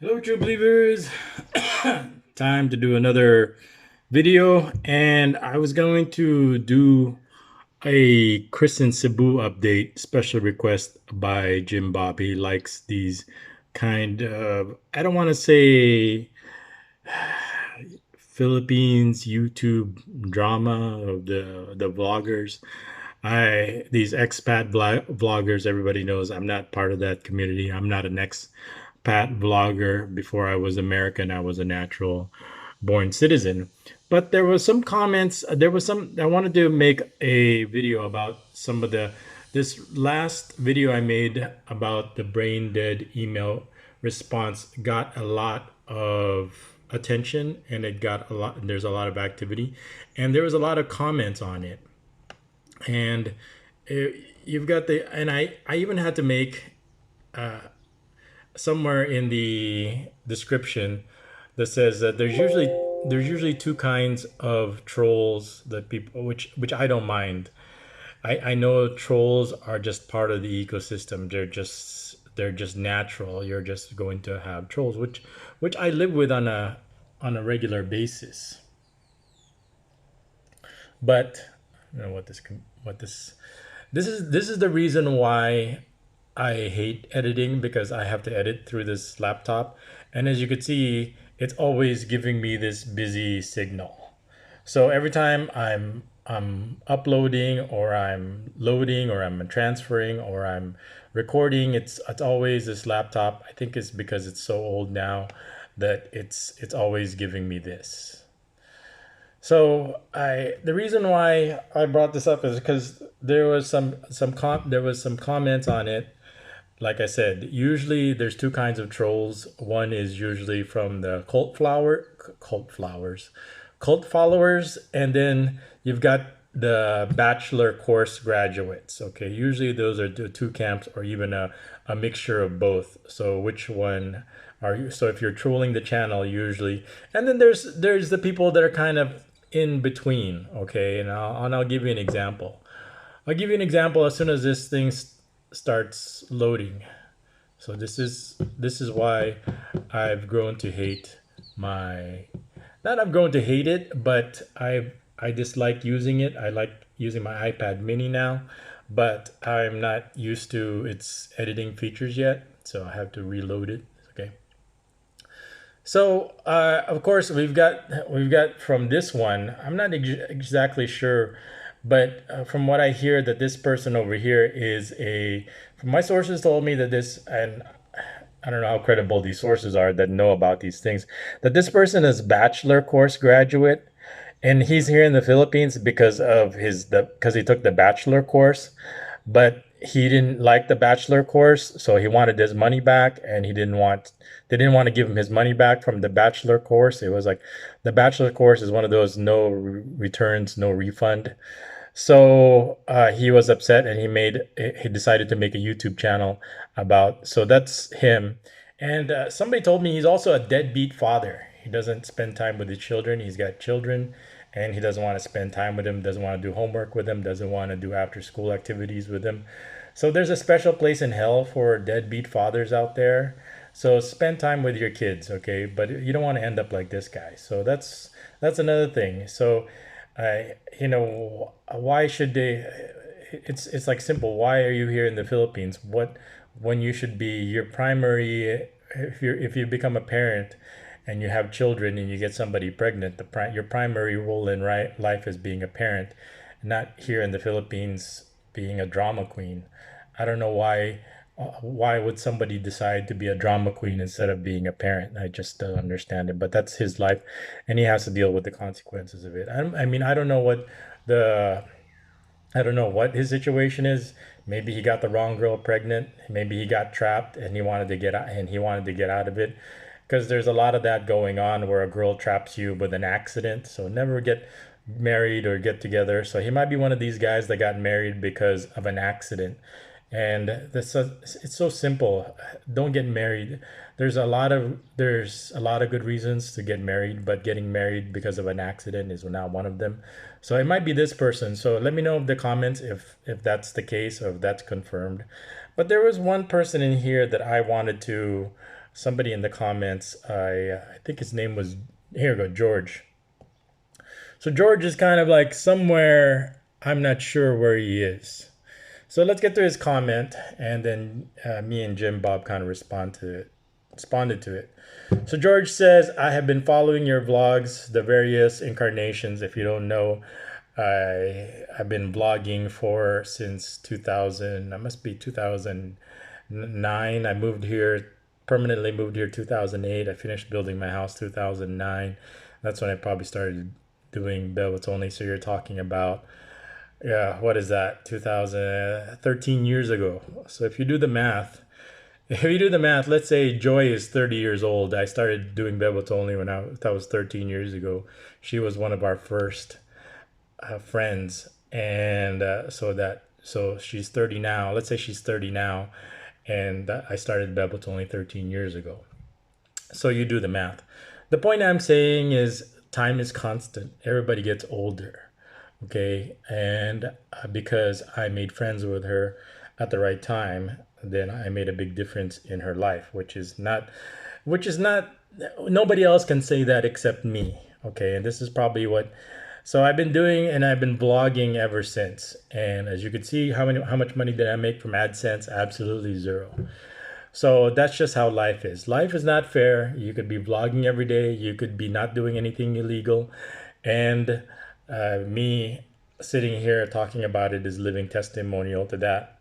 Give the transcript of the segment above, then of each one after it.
Hello, true believers. Time to do another video, and I was going to do a Kristen Cebu update special request by Jim Bob. He likes these kind of, I don't want to say Philippines YouTube drama of the vloggers. I these expat vloggers. Everybody knows I'm not part of that community. I'm not an expat vlogger. Before I was American, I was a natural born citizen. But there was some comments. There was some. I wanted to make a video about some of the. This last video I made about the brain dead email response got a lot of attention, and it got a lot. There's a lot of activity, and there was a lot of comments on it. And you've got the, and I even had to make somewhere in the description that says that there's usually two kinds of trolls that people, which I don't mind. I know trolls are just part of the ecosystem. They're just natural. You're just going to have trolls, which I live with on a regular basis. But you know what this is the reason why I hate editing, because I have to edit through this laptop, and as you could see, it's always giving me this busy signal. So every time I'm uploading, or I'm loading, or I'm transferring, or I'm recording, it's always this laptop. I think it's because it's so old now that it's always giving me this. So the reason why I brought this up is because there was some comments on it. Like I said, usually there's two kinds of trolls. One is usually from the cult followers, and then you've got the bachelor course graduates. Okay, usually those are the two camps, or even a mixture of both. So which one are you? So if you're trolling the channel, usually, and then there's the people that are kind of in between. Okay, and I'll give you an example. I'll give you an example as soon as this thing starts loading. So this is why I've grown to hate my, not I've grown to hate it, but I dislike using it. I like using my iPad mini now, but I'm not used to its editing features yet, so I have to reload it. Okay. So of course we've got from this one. I'm not exactly sure, but from what I hear, that this person over here is a. From my sources told me that this, and I don't know how credible these sources are that know about these things, that this person is bachelor course graduate, and he's here in the Philippines because of because he took the bachelor course, but he didn't like the bachelor course, so he wanted his money back, and they didn't want to give him his money back from the bachelor course. It was like the bachelor course is one of those no returns, no refund. So he was upset, and he decided to make a YouTube channel about. So that's him. And somebody told me he's also a deadbeat father. He doesn't spend time with his children. He's got children, and he doesn't want to spend time with them. Doesn't want to do homework with them. Doesn't want to do after school activities with them. So there's a special place in hell for deadbeat fathers out there. So spend time with your kids, okay? But you don't want to end up like this guy. So that's another thing. So why should they? It's like simple. Why are you here in the Philippines? What when you should be your primary? If you become a parent and you have children and you get somebody pregnant, your primary role in life is being a parent, not here in the Philippines being a drama queen. I don't know why. Why would somebody decide to be a drama queen instead of being a parent? I just don't understand it. But that's his life, and he has to deal with the consequences of it. I mean, the I don't know what his situation is. Maybe he got the wrong girl pregnant. Maybe he got trapped and he wanted to get out of it. Because there's a lot of that going on where a girl traps you with an accident. So never get married or get together. So he might be one of these guys that got married because of an accident. And it's so simple. Don't get married. There's a lot of good reasons to get married, but getting married because of an accident is not one of them. So it might be this person. So let me know in the comments if that's the case, or if that's confirmed. But there was one person in here that I wanted to somebody in the comments. I think his name was, here we go, George. So George is kind of like somewhere, I'm not sure where he is. So let's get to his comment, and then me and Jim Bob kind of responded to it. So George says, I have been following your vlogs, the various incarnations. If you don't know, I've been vlogging for since 2000. That must be 2009. I moved here, permanently moved here 2008. I finished building my house 2009. That's when I probably started doing billboards only. So you're talking about, yeah, what is that? 2013 years ago. So if you do the math, let's say Joy is 30 years old. I started doing billboards only when that was 13 years ago. She was one of our first friends, and so she's 30 now. Let's say she's 30 now, and I started billboards only 13 years ago. So you do the math. The point I'm saying is time is constant. Everybody gets older, okay? And because I made friends with her at the right time, then I made a big difference in her life, which is not, nobody else can say that except me, okay? And this is probably what, so I've been doing, and I've been blogging ever since. And as you can see, how much money did I make from AdSense? Absolutely zero. So that's just how life is. Life is not fair. You could be vlogging every day. You could be not doing anything illegal. And me sitting here talking about it is living testimonial to that.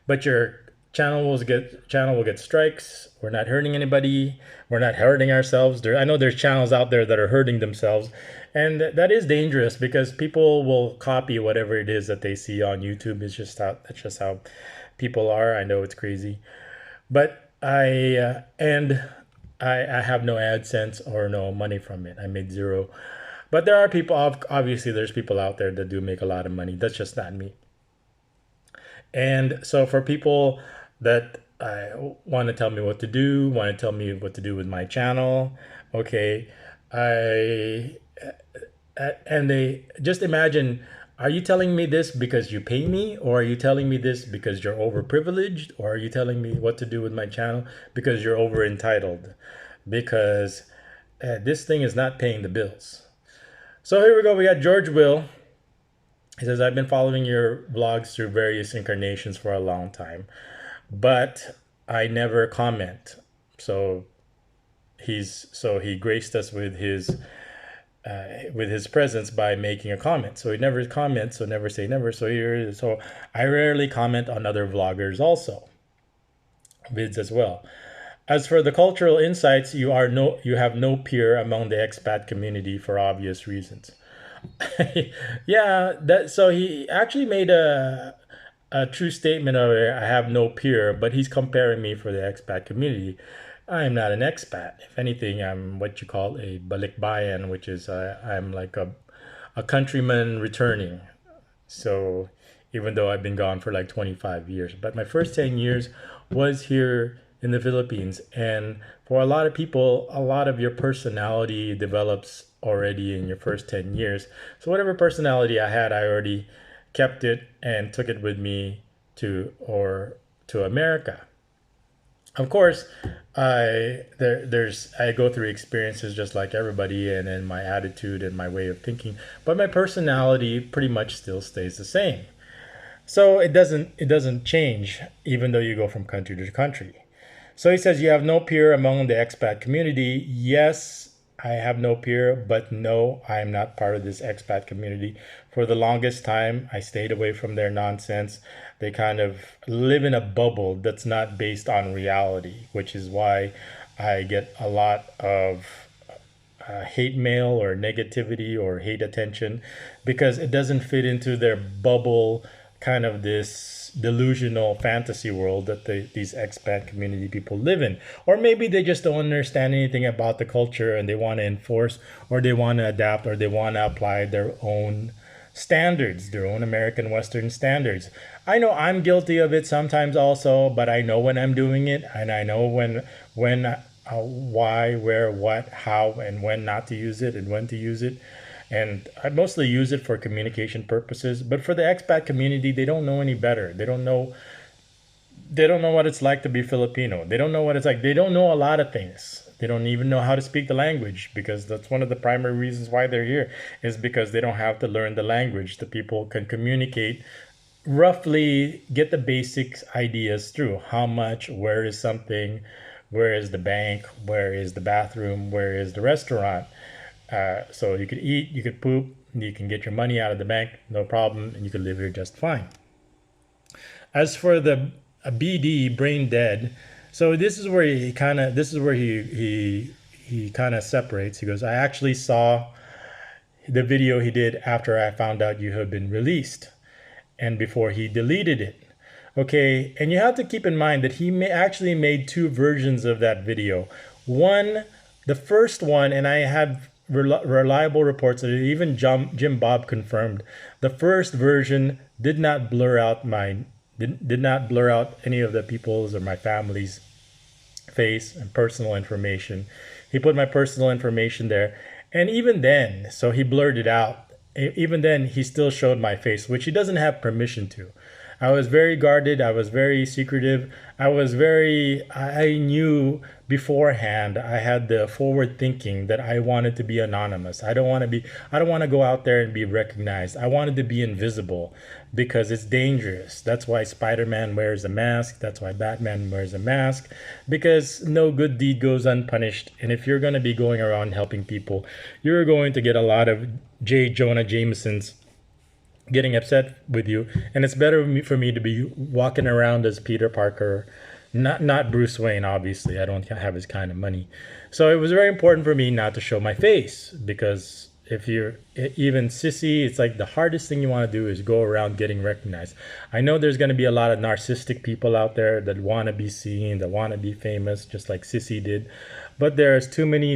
But your channel will get strikes. We're not hurting anybody. We're not hurting ourselves. I know there's channels out there that are hurting themselves, and that is dangerous because people will copy whatever it is that they see on YouTube. That's just how people are. I know it's crazy, but I have no AdSense or no money from it. I made zero. But there are people, obviously there's people out there that do make a lot of money. That's just not me. And so for people that want to tell me what to do, want to tell me what to do with my channel, okay, and they just imagine, are you telling me this because you pay me, or are you telling me this because you're overprivileged, or are you telling me what to do with my channel because you're over entitled? Because this thing is not paying the bills. So here we go. We got George Will. He says, I've been following your vlogs through various incarnations for a long time, but I never comment. So he graced us with his presence by making a comment. So he never comments, so never say never. So here, so I rarely comment on other vloggers also, vids as well. As for the cultural insights, you have no peer among the expat community for obvious reasons. Yeah, so he actually made a true statement of it. I have no peer, but he's comparing me for the expat community. I am not an expat. If anything, I'm what you call a balikbayan, which is I'm like a countryman returning. So even though I've been gone for like 25 years, but my first 10 years was here in the Philippines. And for a lot of people, a lot of your personality develops already in your first 10 years. So whatever personality I had, I already kept it and took it with me to America. Of course, I go through experiences just like everybody, and then my attitude and my way of thinking, but my personality pretty much still stays the same. So it doesn't change even though you go from country to country. So he says you have no peer among the expat community. Yes, I have no peer, but no, I am not part of this expat community. For the longest time, I stayed away from their nonsense. They kind of live in a bubble that's not based on reality, which is why I get a lot of hate mail or negativity or hate attention, because it doesn't fit into their bubble, kind of this delusional fantasy world that these expat community people live in. Or maybe they just don't understand anything about the culture and they want to enforce, or they want to adapt, or they want to apply their own standards, their own American Western standards. I know I'm guilty of it sometimes also, but I know when I'm doing it, and I know when why, where, what, how, and when not to use it and when to use it. And I mostly use it for communication purposes. But for the expat community, they don't know any better. They don't know. They don't know what it's like to be Filipino. They don't know what it's like. They don't know a lot of things. They don't even know how to speak the language, because that's one of the primary reasons why they're here, is because they don't have to learn the language. The people can communicate, roughly get the basics ideas through. How much, where is something, where is the bank, where is the bathroom, where is the restaurant. So you could eat, you could poop, you can get your money out of the bank, no problem, and you could live here just fine. As for the BD, brain dead, so this is where he kind of he kind of separates. He goes, I actually saw the video he did after I found out you had been released, and before he deleted it. Okay, and you have to keep in mind that he actually made two versions of that video. One, the first one, and I have reliable reports that even Jim Bob confirmed, the first version did not blur out did not blur out any of the people's or my family's face and personal information. He put my personal information there. And even then, so he blurred it out. Even then, he still showed my face, which he doesn't have permission to. I was very guarded. I was very secretive. I knew beforehand, I had the forward thinking that I wanted to be anonymous. I don't want to go out there and be recognized. I wanted to be invisible because it's dangerous. That's why Spider-Man wears a mask. That's why Batman wears a mask, because no good deed goes unpunished. And if you're going to be going around helping people, you're going to get a lot of J. Jonah Jamesons getting upset with you, and it's better for me to be walking around as Peter Parker, not Bruce Wayne. Obviously, I don't have his kind of money, so it was very important for me not to show my face, because if you're even sissy, it's like the hardest thing you want to do is go around getting recognized. I know there's going to be a lot of narcissistic people out there that want to be seen, that want to be famous, just like Sissy did, but there's too many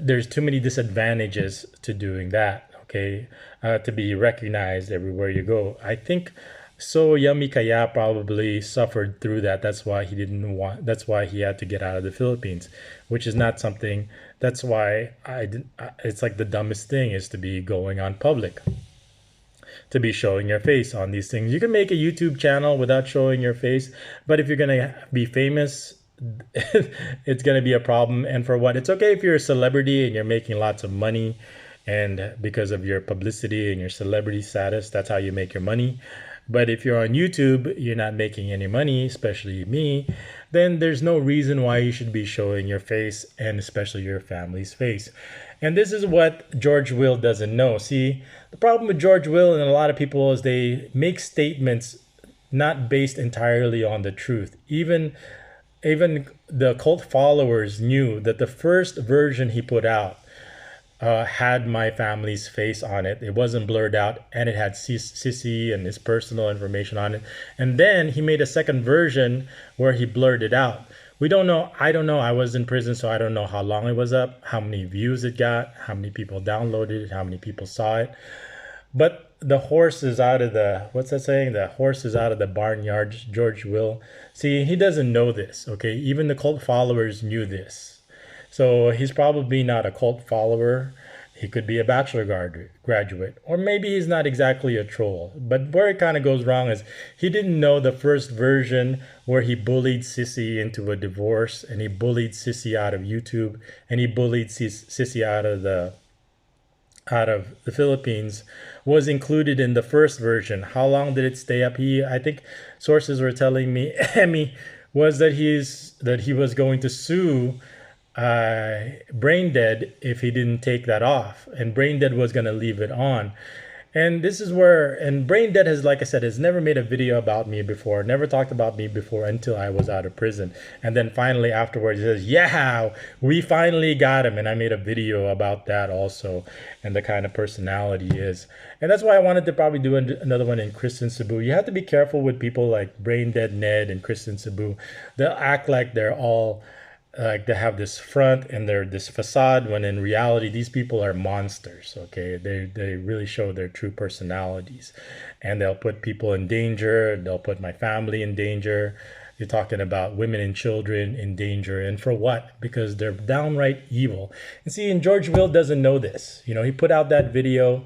there's too many disadvantages to doing that. Okay, to be recognized everywhere you go. I think So Yummy Kaya probably suffered through that. That's why he didn't want. That's why he had to get out of the Philippines, which is not something. That's why I didn't. It's like the dumbest thing is to be going on public, to be showing your face on these things. You can make a YouTube channel without showing your face, but if you're gonna be famous, it's gonna be a problem. And for what? It's okay if you're a celebrity and you're making lots of money, and because of your publicity and your celebrity status, that's how you make your money. But if you're on YouTube, you're not making any money, especially me, then there's no reason why you should be showing your face, and especially your family's face. And this is what George Will doesn't know. See, the problem with George Will and a lot of people is they make statements not based entirely on the truth. Even the cult followers knew that the first version he put out had my family's face on it. It wasn't blurred out, and it had Sissy and his personal information on it. And then he made a second version where he blurred it out. We don't know. I don't know. I was in prison, so I don't know how long it was up, how many views it got, how many people downloaded it, how many people saw it. But the horse is out of the, what's that saying? The horse is out of the barnyard, George Will. See, he doesn't know this, okay? Even the cult followers knew this. So he's probably not a cult follower. He could be a bachelor graduate, or maybe he's not exactly a troll. But where it kind of goes wrong is he didn't know the first version where he bullied Sissy into a divorce, and he bullied Sissy out of YouTube, and he bullied Sissy out of the Philippines was included in the first version. How long did it stay up? I think sources were telling me, Emmy, was that he was going to sue Brain Dead if he didn't take that off, and Brain Dead was going to leave it on. And this is where, and Brain Dead has, like I said, has never made a video about me before, never talked about me before until I was out of prison. And then finally afterwards he says, yeah, we finally got him. And I made a video about that also, and the kind of personality he is. And that's why I wanted to probably do another one in Kristen Cebu. You have to be careful with people like Brain Dead Ned and Kristen Cebu. They'll act like they're all like they have this front and they're this facade, when in reality these people are monsters. Okay, they really show their true personalities, and they'll put people in danger. They'll put my family in danger. You're talking about women and children in danger, and for what? Because they're downright evil. And see, and George Will doesn't know this. You know, he put out that video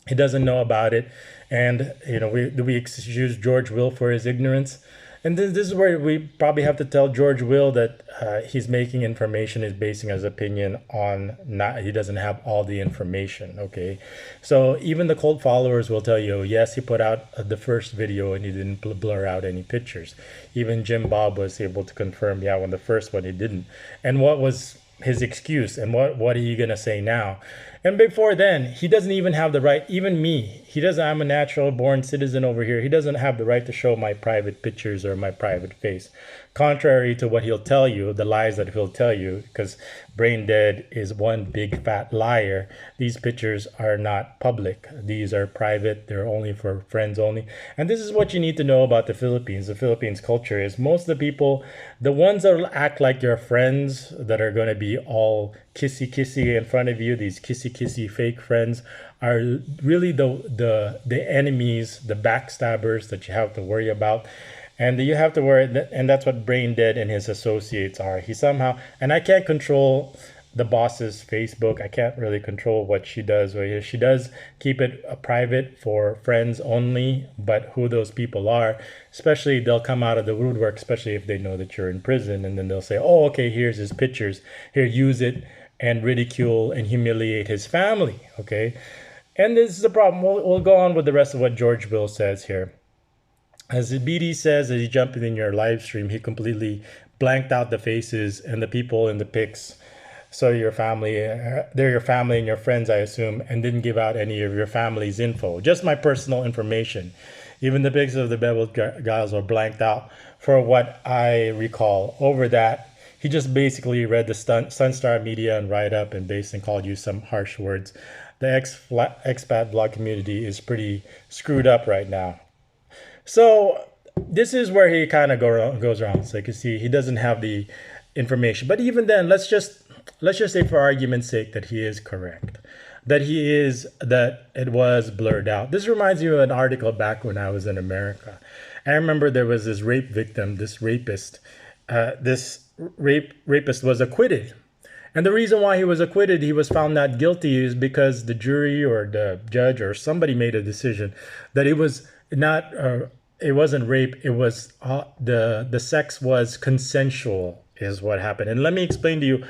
He doesn't know about it, and we excuse George Will for his ignorance. And this is where we probably have to tell George Will that he's making information, is basing his opinion on not, he doesn't have all the information. Okay, so even the cult followers will tell you, yes, he put out the first video and he didn't blur out any pictures. Even Jim Bob was able to confirm, yeah, when the first one he didn't. And what was his excuse, and what are you going to say now? And before then, he doesn't even have the right, even me, he doesn't, I'm a natural born citizen over here, he doesn't have the right to show my private pictures or my private face, contrary to what he'll tell you, the lies that he'll tell you, because Brain Dead is one big fat liar. These pictures are not public, these are private, they're only for friends only. And this is what you need to know about the Philippines. The Philippines culture is, most of the people, the ones that will act like your friends, that are going to be all kissy kissy in front of you, these kissy kissy fake friends, are really the enemies, the backstabbers that you have to worry about. And you have to worry, and that's what Brain Dead and his associates are. He somehow, and I can't control the boss's Facebook. I can't really control what she does. Or she does keep it private for friends only, but who those people are, especially they'll come out of the woodwork, especially if they know that you're in prison, and then they'll say, oh, okay, here's his pictures. Here, use it and ridicule and humiliate his family. Okay. And this is the problem. We'll go on with the rest of what George Will says here. As BD says, as he jumped in your live stream, he completely blanked out the faces and the people in the pics. So your family, they're your family and your friends, I assume, and didn't give out any of your family's info. Just my personal information. Even the pics of the beveled guys are blanked out for what I recall. Over that, he just basically read the Sunstar Media and write-up and basically called you some harsh words. The expat blog community is pretty screwed up right now. So this is where he kind of goes around. So you can see he doesn't have the information. But even then, let's just say for argument's sake that he is correct, that it was blurred out. This reminds me of an article back when I was in America. I remember there was this rape victim, this rapist. This rapist was acquitted. And the reason why he was acquitted, he was found not guilty, is because the jury or the judge or somebody made a decision that it was not, it wasn't rape. It was the sex was consensual, is what happened. And let me explain to you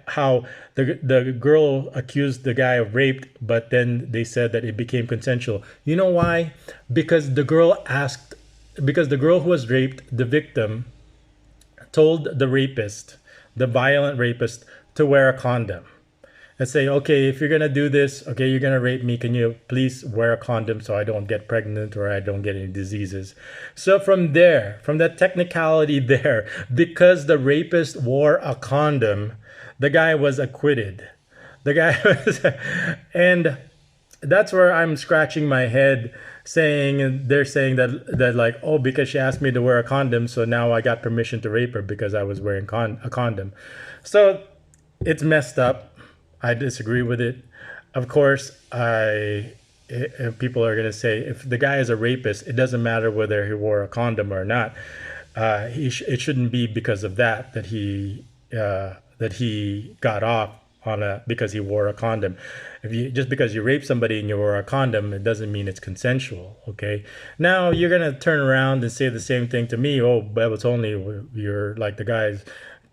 how the girl accused the guy of rape, but then they said that it became consensual. You know why? Because the girl who was raped, the victim, told the rapist, the violent rapist, to wear a condom and say, okay, if you're going to do this, okay, you're going to rape me, can you please wear a condom so I don't get pregnant or I don't get any diseases? So from that technicality there, because the rapist wore a condom, the guy was acquitted. And that's where I'm scratching my head, they're saying that like, oh, because she asked me to wear a condom, so now I got permission to rape her because I was wearing a condom. So it's messed up. I disagree with it. Of course, people are going to say, if the guy is a rapist, it doesn't matter whether he wore a condom or not. It shouldn't be because of that he got off because he wore a condom. Just because you rape somebody and you wear a condom, it doesn't mean it's consensual. Okay. Now you're gonna turn around and say the same thing to me. Oh, but it's only you're like the guy's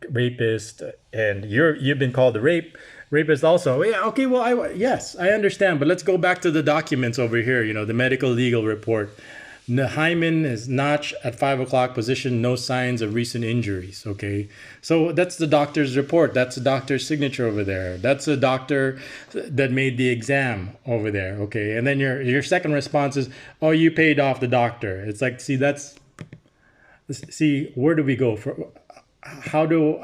rapist, and you've been called a rapist also. Yeah. Okay. Well, yes, I understand. But let's go back to the documents over here. The medical legal report. Hymen is notch at 5 o'clock position, no signs of recent injuries. Okay, so that's the doctor's report. That's the doctor's signature over there. That's the doctor that made the exam over there. Okay, and then your second response is, oh, you paid off the doctor. It's like, see, where do we go for? How do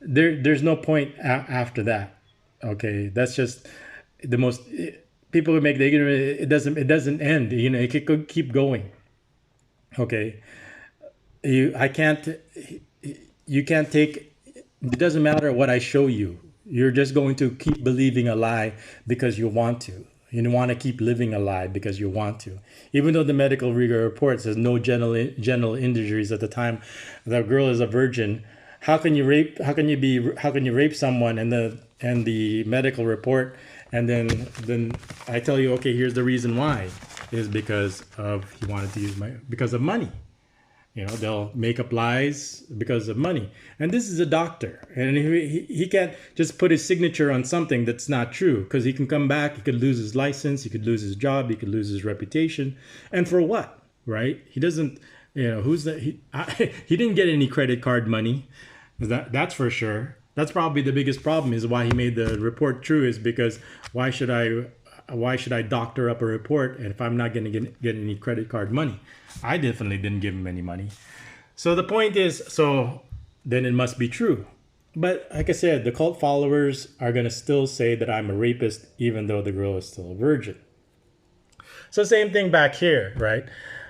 there's no point after that. Okay, that's just the most. People who make the ignorant, it doesn't end. It could keep going. Okay, you can't take. It doesn't matter what I show you. You're just going to keep believing a lie because you want to. You want to keep living a lie because you want to. Even though the medical legal report says no genital injuries at the time the girl is a virgin, how can you rape someone and the medical report And then I tell you, okay, here's the reason why, is because of he wanted to use my because of money. You know, they'll make up lies because of money. And this is a doctor. And he can't just put his signature on something that's not true, because he can come back, he could lose his license, he could lose his job, he could lose his reputation. And for what, right? He doesn't, you know, he didn't get any credit card money. That's for sure. That's probably the biggest problem, is why he made the report true, is because why should I doctor up a report and if I'm not going to get any credit card money? I definitely didn't give him any money. So the point is, so then it must be true. But like I said, the cult followers are going to still say that I'm a rapist, even though the girl is still a virgin. So same thing back here, right?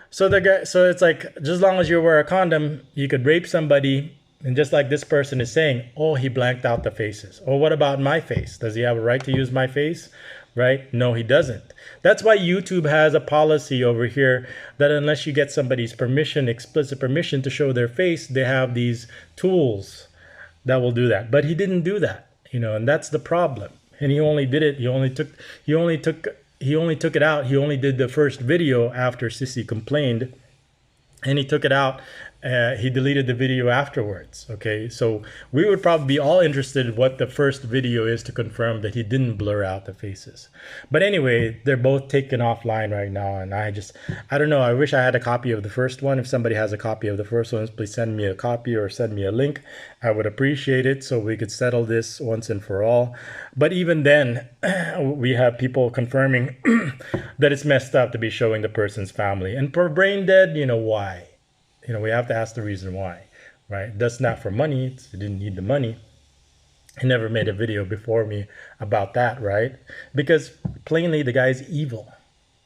So so it's like, just as long as you wear a condom, you could rape somebody. And just like this person is saying, oh, he blanked out the faces. Oh, what about my face? Does he have a right to use my face? Right? No, he doesn't. That's why YouTube has a policy over here that unless you get somebody's permission, explicit permission to show their face, they have these tools that will do that. But he didn't do that, you know, and that's the problem. And he only did it. He only took it out. He only did the first video after Sissy complained, and he took it out. He deleted the video afterwards. Okay, so we would probably be all interested in what the first video is to confirm that he didn't blur out the faces. But anyway, they're both taken offline right now, and I don't know, I wish I had a copy of the first one. If somebody has a copy of the first one, please send me a copy or send me a link. I would appreciate it, so we could settle this once and for all. But even then, we have people confirming that it's messed up to be showing the person's family. And for brain dead, you know why? You know, we have to ask the reason why, right? That's not for money. He didn't need the money. He never made a video before me about that, right? Because plainly the guy's evil,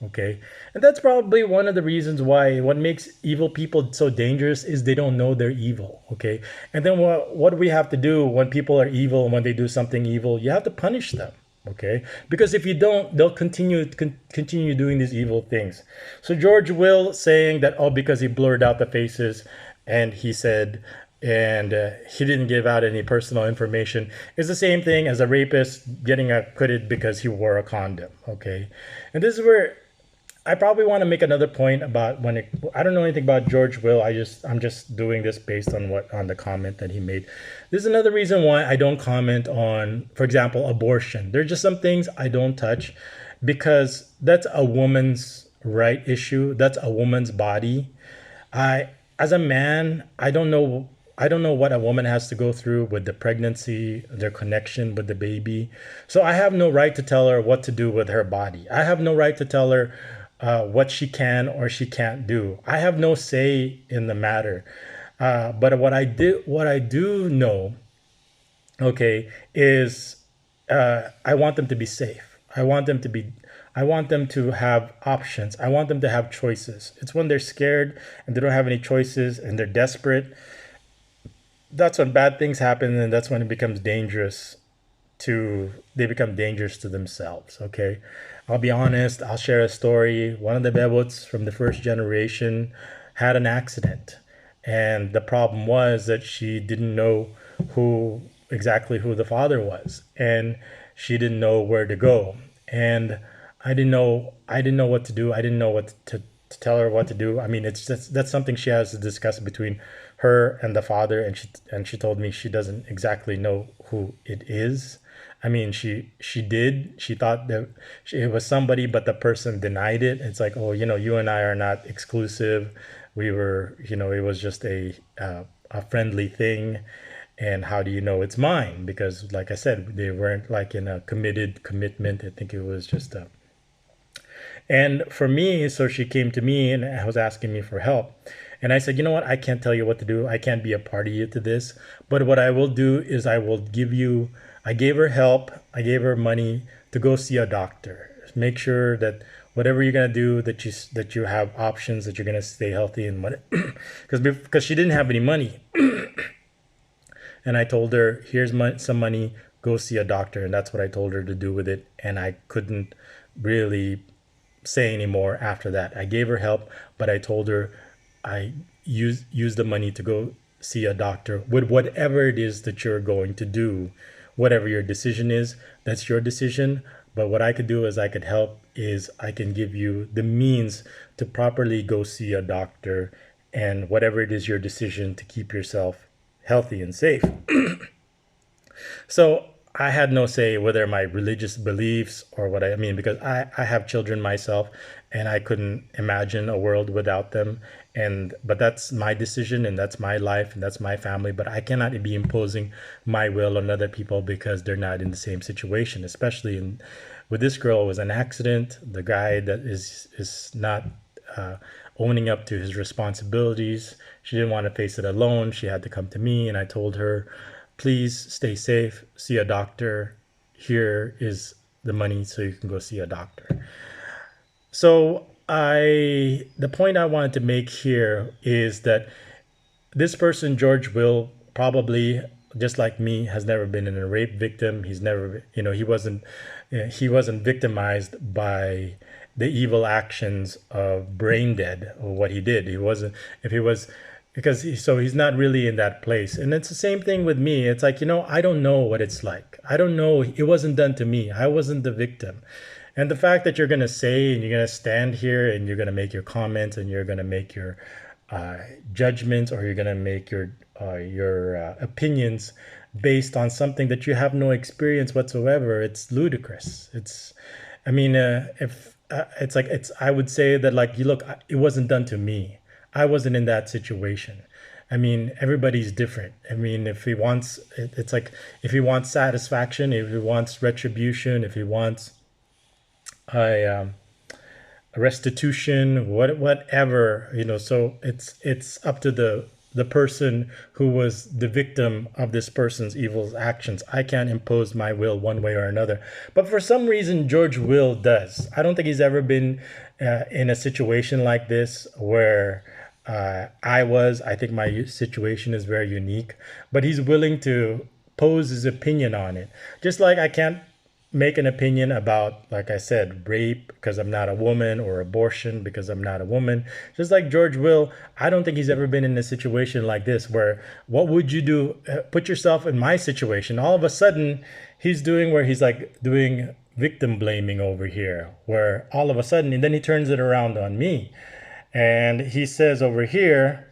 okay? And that's probably one of the reasons why what makes evil people so dangerous is they don't know they're evil, okay? And then what do we have to do when people are evil, when they do something evil? You have to punish them. Okay, because if you don't, they'll continue doing these evil things. So George Will saying that, oh, because he blurred out the faces, and he said, and he didn't give out any personal information, is the same thing as a rapist getting acquitted because he wore a condom. Okay, and this is where I probably want to make another point about I don't know anything about George Will. I'm just doing this based on the comment that he made. This is another reason why I don't comment on, for example, abortion. There's just some things I don't touch, because that's a woman's right issue. That's a woman's body. As a man, I don't know what a woman has to go through with the pregnancy, their connection with the baby. So I have no right to tell her what to do with her body. I have no right to tell her what she can or she can't do. I have no say in the matter. But what I do know, okay, is I want them to be safe. I want them to have options. I want them to have choices. It's when they're scared and they don't have any choices and they're desperate. That's when bad things happen, and that's when it becomes dangerous they become dangerous to themselves. Okay, I'll be honest, I'll share a story. One of the bebots from the first generation had an accident, and the problem was that she didn't know exactly who the father was, and she didn't know where to go, and I didn't know what to do. I didn't know what to tell her what to do. I mean, that's something she has to discuss between her and the father, and she told me she doesn't exactly know who it is. I mean, she thought that it was somebody, but the person denied it. It's like, oh, you and I are not exclusive. We were, it was just a friendly thing. And how do you know it's mine? Because like I said, they weren't like in a commitment. I think it was just and for me, so she came to me and was asking me for help. And I said, you know what? I can't tell you what to do. I can't be a party to this. But what I will do is I gave her help. I gave her money to go see a doctor. Make sure that whatever you're going to do, that you have options, that you're going to stay healthy and what, because she didn't have any money. And I told her, here's some money, go see a doctor. And that's what I told her to do with it. And I couldn't really say anymore after that. I gave her help, but I told her I use the money to go see a doctor with whatever it is that you're going to do. Whatever your decision is, that's your decision. But what I could do is I could help is I can give you the means to properly go see a doctor and whatever it is your decision to keep yourself healthy and safe. So I had no say whether my religious beliefs or what I mean, because I have children myself and I couldn't imagine a world without them. But that's my decision and that's my life and that's my family. But I cannot be imposing my will on other people because they're not in the same situation, especially with this girl. It was an accident. The guy that is not owning up to his responsibilities. She didn't want to face it alone. She had to come to me, and I told her, please stay safe, see a doctor. Here is the money so you can go see a doctor. So the point I wanted to make here is that this person, George Will, probably just like me, has never been in a rape victim. He's never, he wasn't victimized by the evil actions of Brain Dead or what he did. He wasn't. If he was, so he's not really in that place. And it's the same thing with me. It's like, I don't know what it's like. I don't know. It wasn't done to me. I wasn't the victim. And the fact that you're going to say and you're going to stand here and you're going to make your comments and you're going to make your judgments, or you're going to make your opinions based on something that you have no experience whatsoever, it's ludicrous. I mean, if it's like, I would say that, like, you look, it wasn't done to me. I wasn't in that situation. I mean, everybody's different. I mean, if he wants, it's like, if he wants satisfaction, if he wants retribution, if he wants a restitution, whatever, so it's up to the person who was the victim of this person's evil actions. I can't impose my will one way or another. But for some reason, George Will does. I don't think he's ever been in a situation like this where I think my situation is very unique, but he's willing to pose his opinion on it. Just like I can't make an opinion about, like I said, rape because I'm not a woman, or abortion because I'm not a woman. Just like George Will, I don't think he's ever been in a situation like this where, what would you do? Put yourself in my situation. All of a sudden, he's doing victim blaming over here, where all of a sudden, and then he turns it around on me. And he says over here,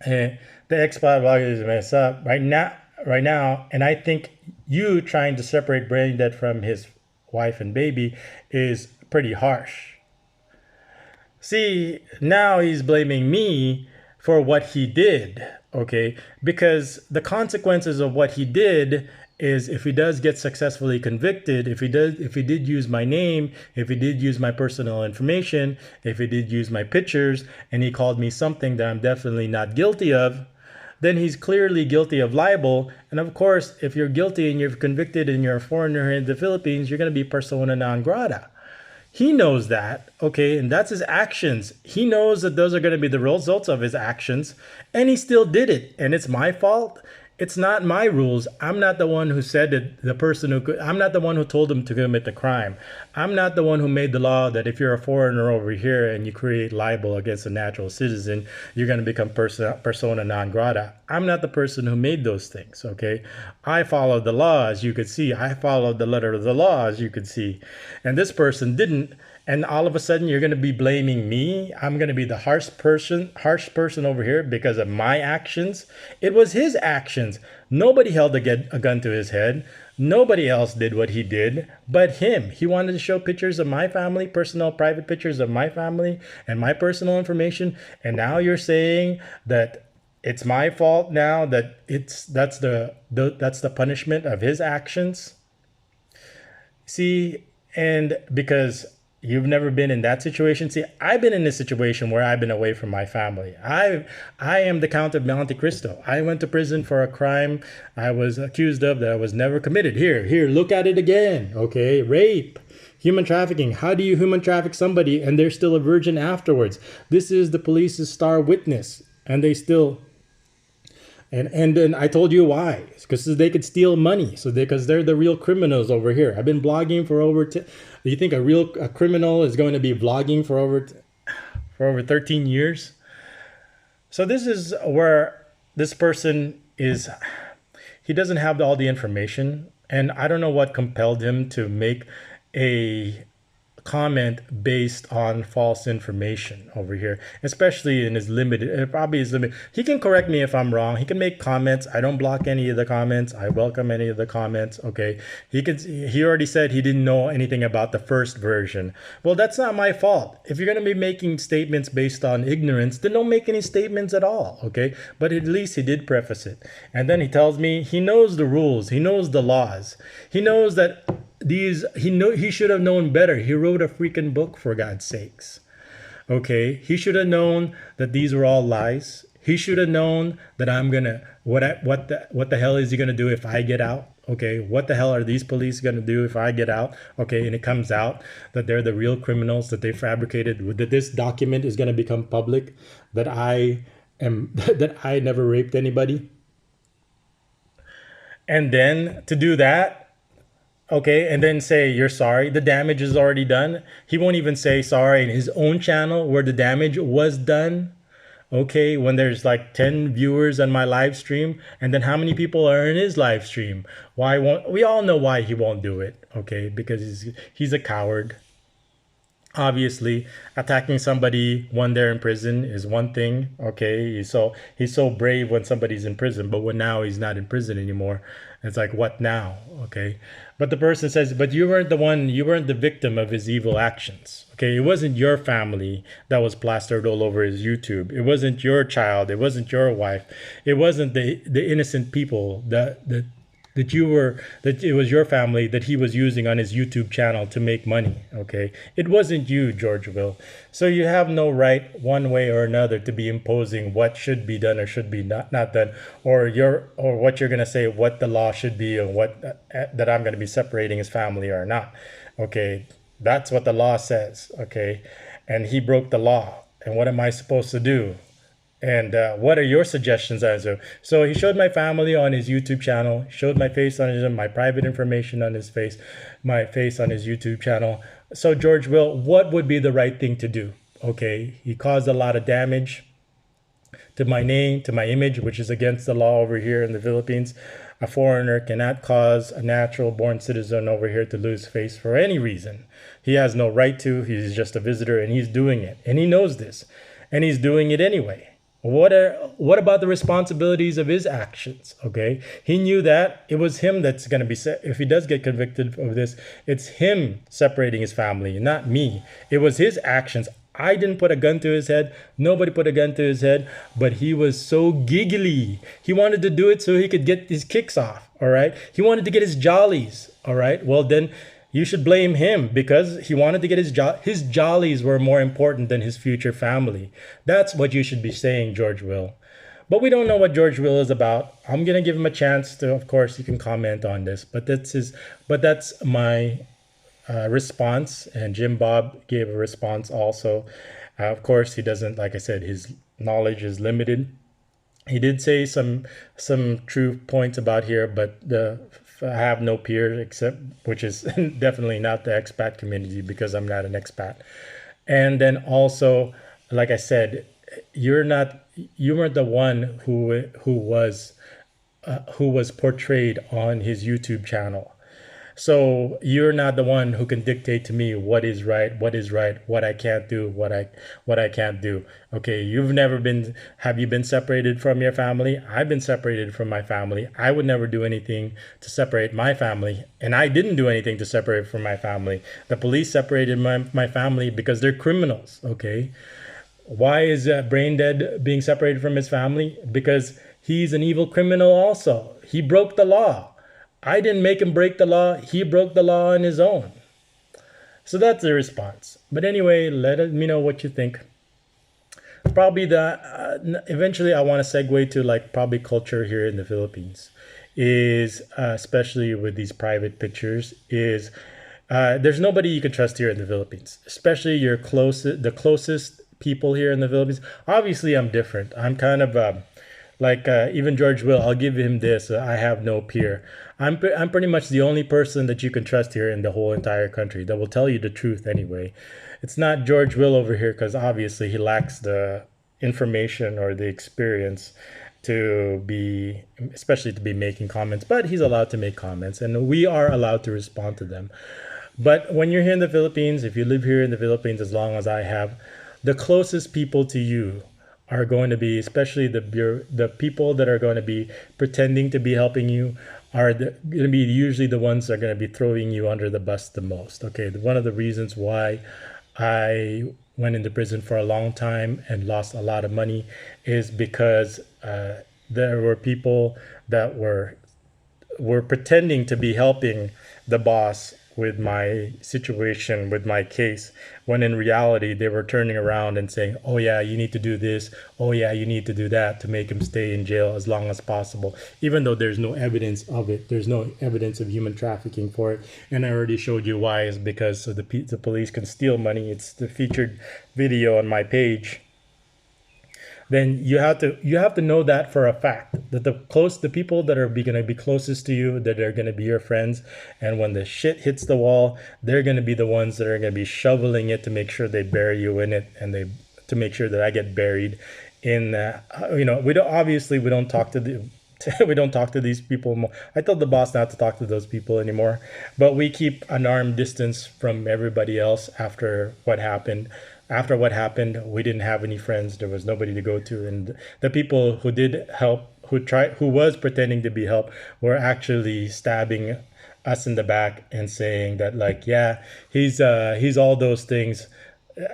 the expat value is messed up right now, and I think you trying to separate Brain Dead from his wife and baby is pretty harsh. See, now he's blaming me for what he did, okay? Because the consequences of what he did is, if he does get successfully convicted, if he did use my name, if he did use my personal information, if he did use my pictures, and he called me something that I'm definitely not guilty of, then he's clearly guilty of libel. And of course, if you're guilty and you're convicted and you're a foreigner in the Philippines, you're going to be persona non grata. He knows that, okay, and that's his actions. He knows that those are going to be the results of his actions, and he still did it. And it's my fault. It's not my rules. I'm not the one who said that I'm not the one who told him to commit the crime. I'm not the one who made the law that if you're a foreigner over here and you create libel against a natural citizen, you're going to become persona non grata. I'm not the person who made those things, okay? I followed the law, as you could see. I followed the letter of the law, as you could see. And this person didn't. And all of a sudden, you're going to be blaming me. I'm going to be the harsh person over here because of my actions. It was his actions. Nobody held a gun to his head. Nobody else did what he did but him. He wanted to show pictures of my family, personal, private pictures of my family and my personal information. And now you're saying that it's my fault now, that that's the punishment of his actions. See, and because you've never been in that situation. See, I've been in a situation where I've been away from my family. I am the Count of Monte Cristo. I went to prison for a crime I was accused of that I was never committed. Here, look at it again. Okay, rape, human trafficking. How do you human traffic somebody and they're still a virgin afterwards? This is the police's star witness, and they still. And then I told you why. Because they could steal money. Because they're the real criminals over here. I've been blogging for over. Do you think a criminal is going to be vlogging for over 13 years? So this is where this person is. He doesn't have all the information. And I don't know what compelled him to make a comment based on false information over here, especially in his limited, it probably is limited. He can correct me if I'm wrong. He can make comments. I don't block any of the comments. I welcome any of the comments. Okay. He already said he didn't know anything about the first version. Well, that's not my fault. If you're going to be making statements based on ignorance, then don't make any statements at all. Okay. But at least he did preface it. And then he tells me he knows the rules. He knows the laws. He knows that he should have known better. He wrote a freaking book, for God's sakes. Okay, he should have known that these were all lies. He should have known that I'm gonna what the hell is he gonna do if I get out? Okay, what the hell are these police gonna do if I get out? Okay, and it comes out that they're the real criminals, that they fabricated, that this document is gonna become public, that I am that I never raped anybody. And then to do that, okay, and then say you're sorry. The damage is already done. He won't even say sorry in his own channel where the damage was done. Okay, when there's like 10 viewers on my live stream, and then how many people are in his live stream? Why won't we all know why he won't do it? Okay, because he's a coward. Obviously, attacking somebody when they're in prison is one thing. Okay, he's so brave when somebody's in prison, but when now he's not in prison anymore, it's like, what now? Okay, but the person says, but you weren't the one, you weren't the victim of his evil actions. Okay, it wasn't your family that was plastered all over his YouTube. It wasn't your child. It wasn't your wife. It wasn't the innocent people that it was your family that he was using on his YouTube channel to make money. Okay, it wasn't you, George Will. So you have no right, one way or another, to be imposing what should be done or should be not done, or what you're gonna say, what the law should be, or what that I'm gonna be separating his family or not. Okay, that's what the law says. Okay, and he broke the law. And what am I supposed to do? And what are your suggestions, Anzo? So he showed my family on his YouTube channel, showed my face on my private information on his face, my face on his YouTube channel. So George Will, what would be the right thing to do? Okay, he caused a lot of damage to my name, to my image, which is against the law over here in the Philippines. A foreigner cannot cause a natural born citizen over here to lose face for any reason. He has no right to. He's just a visitor, and he's doing it. And he knows this, and he's doing it anyway. What about the responsibilities of his actions? Okay, he knew that it was him that's going to be if he does get convicted of this, it's him separating his family, not me. It was his actions. I didn't put a gun to his head. Nobody put a gun to his head, but he was so giggly. He wanted to do it so he could get his kicks off. All right, he wanted to get his jollies. All right, well then, you should blame him because he wanted to get his jollies were more important than his future family. That's what you should be saying, George Will. But we don't know what George Will is about. I'm gonna give him a chance to. Of course, you can comment on this, but that's my response. And Jim Bob gave a response also. Of course, he doesn't. Like I said, his knowledge is limited. He did say some true points about here, but I have no peer except, which is definitely not the expat community because I'm not an expat. And then also, like I said, you weren't the one who was portrayed on his YouTube channel. So you're not the one who can dictate to me what is right, what I can't do, what I can't do. Okay, have you been separated from your family? I've been separated from my family. I would never do anything to separate my family, and I didn't do anything to separate from my family. The police separated my family because they're criminals. Okay, why is Brain Dead being separated from his family? Because he's an evil criminal also. He broke the law. I didn't make him break the law. He broke the law on his own. So that's the response. But anyway, let me know what you think. Probably eventually I want to segue to like probably culture here in the Philippines is especially with these private pictures is there's nobody you can trust here in the Philippines, especially the closest people here in the Philippines. Obviously, I'm different. I'm kind of even George Will, I'll give him this. I have no peer. I'm pretty much the only person that you can trust here in the whole entire country that will tell you the truth anyway. It's not George Will over here because obviously he lacks the information or the experience to be, especially to be making comments, but he's allowed to make comments and we are allowed to respond to them. But when you're here in the Philippines, if you live here in the Philippines as long as I have, the closest people to you are going to be, especially the people that are going to be pretending to be helping you, are going to be usually the ones that are going to be throwing you under the bus the most. Okay, one of the reasons why I went into prison for a long time and lost a lot of money is because there were people that were pretending to be helping the boss with my situation, with my case, when in reality they were turning around and saying, oh yeah, you need to do this, oh yeah, you need to do that, to make him stay in jail as long as possible, even though there's no evidence of it. There's no evidence of human trafficking for it. And I already showed you why. Is because so the police can steal money. It's the featured video on my page. Then you have to know that for a fact, that the people that are going to be closest to you, that are going to be your friends, and when the shit hits the wall, they're going to be the ones that are going to be shoveling it to make sure they bury you in it, and they to make sure that I get buried in we don't talk to the we don't talk to these people. I told the boss not to talk to those people anymore, but we keep an arm distance from everybody else after what happened. After what happened, we didn't have any friends. There was nobody to go to, and the people who did help, who was pretending to be help, were actually stabbing us in the back and saying that, like, yeah, he's all those things.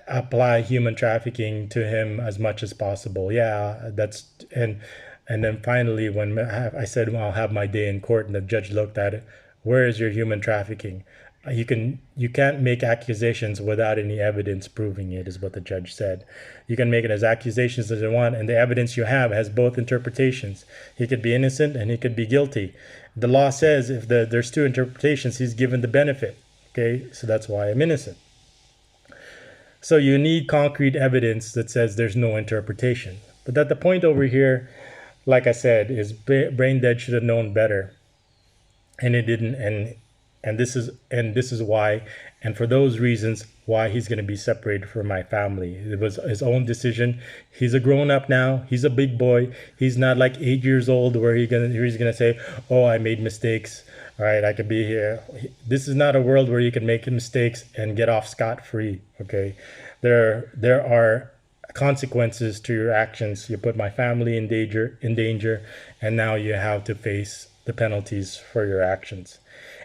Apply human trafficking to him as much as possible. Yeah, that's and then finally, when I said, well, I'll have my day in court, and the judge looked at it, where is your human trafficking? You can't make accusations without any evidence proving it, is what the judge said. You can make it as accusations as you want, and the evidence you have has both interpretations. He could be innocent and he could be guilty. The law says if there's two interpretations, he's given the benefit. Okay, so that's why I'm innocent. So you need concrete evidence that says there's no interpretation. But at the point over here, like I said, is Brain Dead should have known better, and it didn't. And this is why, and for those reasons, why he's going to be separated from my family. It was his own decision. He's a grown up now. He's a big boy. He's not like 8 years old where he's gonna say, "Oh, I made mistakes. All right, I could be here." This is not a world where you can make mistakes and get off scot-free. Okay, there are consequences to your actions. You put my family in danger, and now you have to face the penalties for your actions.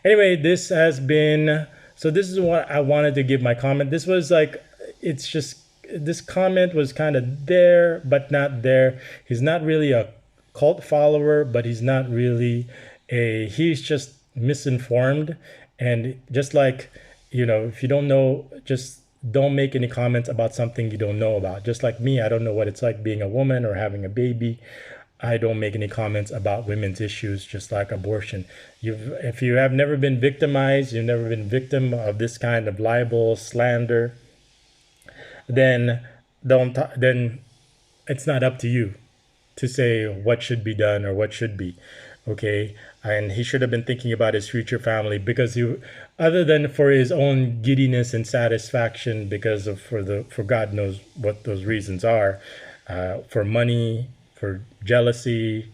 Anyway, this has been, so this is what I wanted to give my comment. This was like, it's just, this comment was kind of there, but not there. He's not really a cult follower, but he's not really he's just misinformed. And just like, if you don't know, just don't make any comments about something you don't know about. Just like me, I don't know what it's like being a woman or having a baby. I don't make any comments about women's issues, just like abortion. If you have never been victimized, you've never been victim of this kind of libel, slander, then then it's not up to you to say what should be done or what should be. Okay, and he should have been thinking about his future family, because other than for his own giddiness and satisfaction, because of for God knows what those reasons are, for money, for jealousy,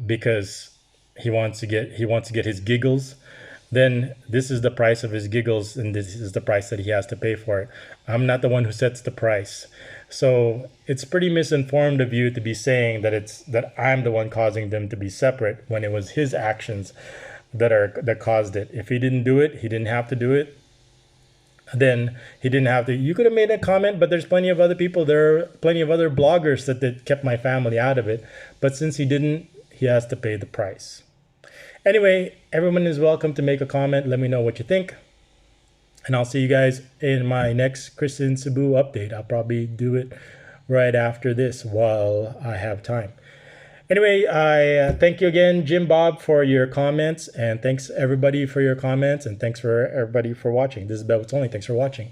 because he wants to get his giggles, then this is the price of his giggles, and this is the price that he has to pay for it. I'm not the one who sets the price. So it's pretty misinformed of you to be saying that I'm the one causing them to be separate, when it was his actions that caused it. If he didn't do it, he didn't have to do it. Then he didn't have to. You could have made a comment, but there's plenty of other people. There are plenty of other bloggers that kept my family out of it. But since he didn't, he has to pay the price. Anyway, everyone is welcome to make a comment. Let me know what you think. And I'll see you guys in my next Kristen Cebu update. I'll probably do it right after this while I have time. Anyway, I thank you again, Jim Bob, for your comments. And thanks everybody for your comments. And thanks for everybody for watching. This is Bell It's Only. Thanks for watching.